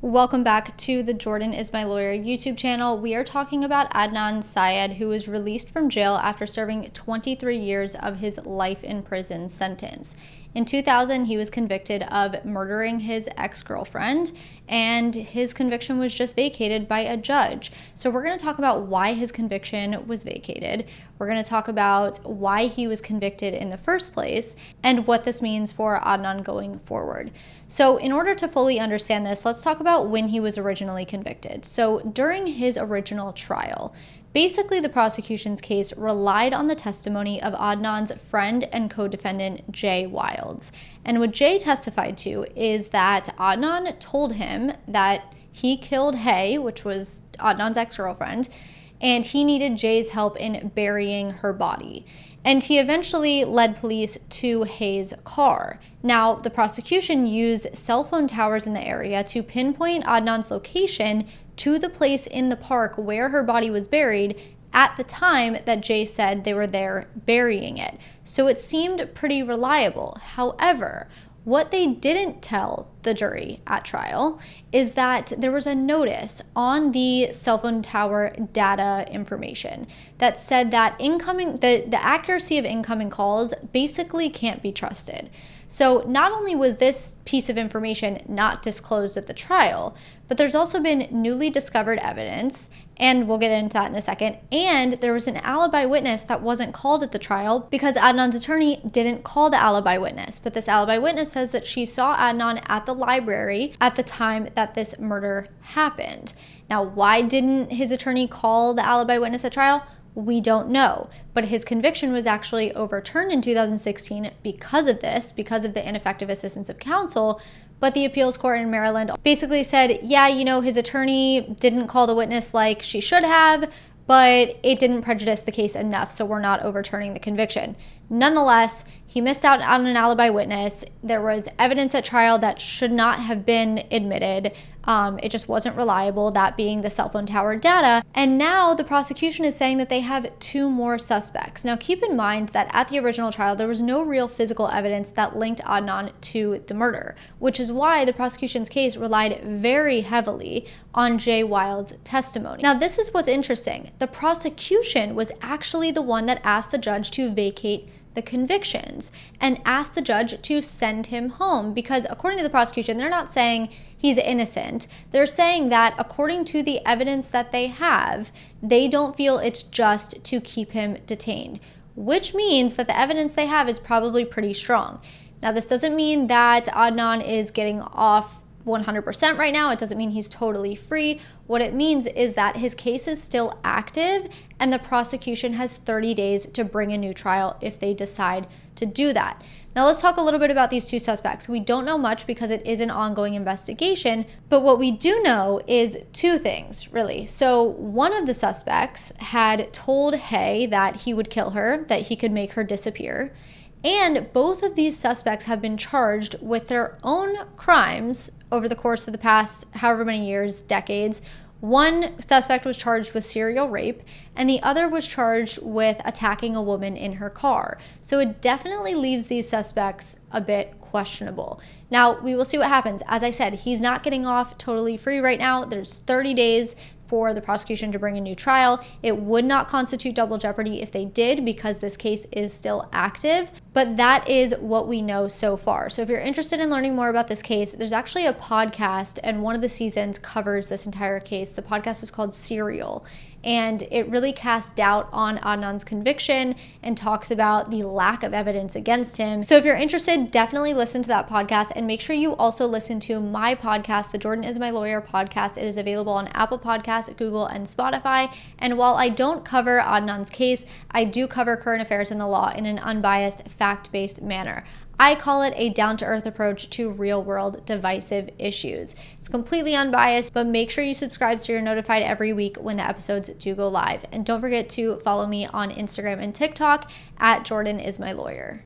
Welcome back to the Jordan is My Lawyer YouTube channel. We are talking about Adnan Syed, who was released from jail after serving 23 years of his life in prison sentence. In 2000, he was convicted of murdering his ex-girlfriend, and his conviction was just vacated by a judge. So we're going to talk about why his conviction was vacated. We're going to talk about why he was convicted in the first place and what this means for Adnan going forward. So in order to fully understand this, let's talk about when he was originally convicted. So during his original trial, basically the prosecution's case relied on the testimony of Adnan's friend and co-defendant Jay Wilds. And what Jay testified to is that Adnan told him that he killed Hay, which was Adnan's ex-girlfriend, and he needed Jay's help in burying her body. And he eventually led police to Hay's car. Now, the prosecution used cell phone towers in the area to pinpoint Adnan's location to the place in the park where her body was buried at the time that Jay said they were there burying it. So it seemed pretty reliable. However, what they didn't tell the jury at trial is that there was a notice on the cell phone tower data information that said that the accuracy of incoming calls basically can't be trusted. So not only was this piece of information not disclosed at the trial, but there's also been newly discovered evidence, and we'll get into that in a second, and there was an alibi witness that wasn't called at the trial because Adnan's attorney didn't call the alibi witness. But this alibi witness says that she saw Adnan at the library at the time that this murder happened. Now, why didn't his attorney call the alibi witness at trial? We don't know, but his conviction was actually overturned in 2016 because of this, because of the ineffective assistance of counsel. But the appeals court in Maryland basically said, yeah, his attorney didn't call the witness like she should have, but it didn't prejudice the case enough, so we're not overturning the conviction. Nonetheless, he missed out on an alibi witness. There was evidence at trial that should not have been admitted. It just wasn't reliable, that being the cell phone tower data. And now the prosecution is saying that they have two more suspects. Now keep in mind that at the original trial, there was no real physical evidence that linked Adnan to the murder, which is why the prosecution's case relied very heavily on Jay Wilds' testimony. Now this is what's interesting. The prosecution was actually the one that asked the judge to vacate the convictions and asked the judge to send him home, because according to the prosecution, they're not saying he's innocent. They're saying that according to the evidence that they have, they don't feel it's just to keep him detained, which means that the evidence they have is probably pretty strong. Now, this doesn't mean that Adnan is getting off 100% right now. It doesn't mean he's totally free. What it means is that his case is still active and the prosecution has 30 days to bring a new trial if they decide to do that. Now let's talk a little bit about these two suspects. We don't know much because it is an ongoing investigation, but what we do know is two things, really. So one of the suspects had told Hay that he would kill her, that he could make her disappear. And both of these suspects have been charged with their own crimes over the course of the past however many years, decades. One suspect was charged with serial rape, and the other was charged with attacking a woman in her car. So it definitely leaves these suspects a bit questionable. Now, we will see what happens. As I said, he's not getting off totally free right now. There's 30 days for the prosecution to bring a new trial. It would not constitute double jeopardy if they did, because this case is still active, but that is what we know so far. So if you're interested in learning more about this case, there's actually a podcast, and one of the seasons covers this entire case. The podcast is called Serial, and it really casts doubt on Adnan's conviction and talks about the lack of evidence against him. So if you're interested, definitely listen to that podcast, and make sure you also listen to my podcast, the Jordan is My Lawyer podcast. It is available on Apple Podcasts, Google, and Spotify. And while I don't cover Adnan's case, I do cover current affairs in the law in an unbiased, fact-based manner. I call it a down-to-earth approach to real-world divisive issues. It's completely unbiased, but make sure you subscribe so you're notified every week when the episodes do go live. And don't forget to follow me on Instagram and TikTok at Jordan is My Lawyer.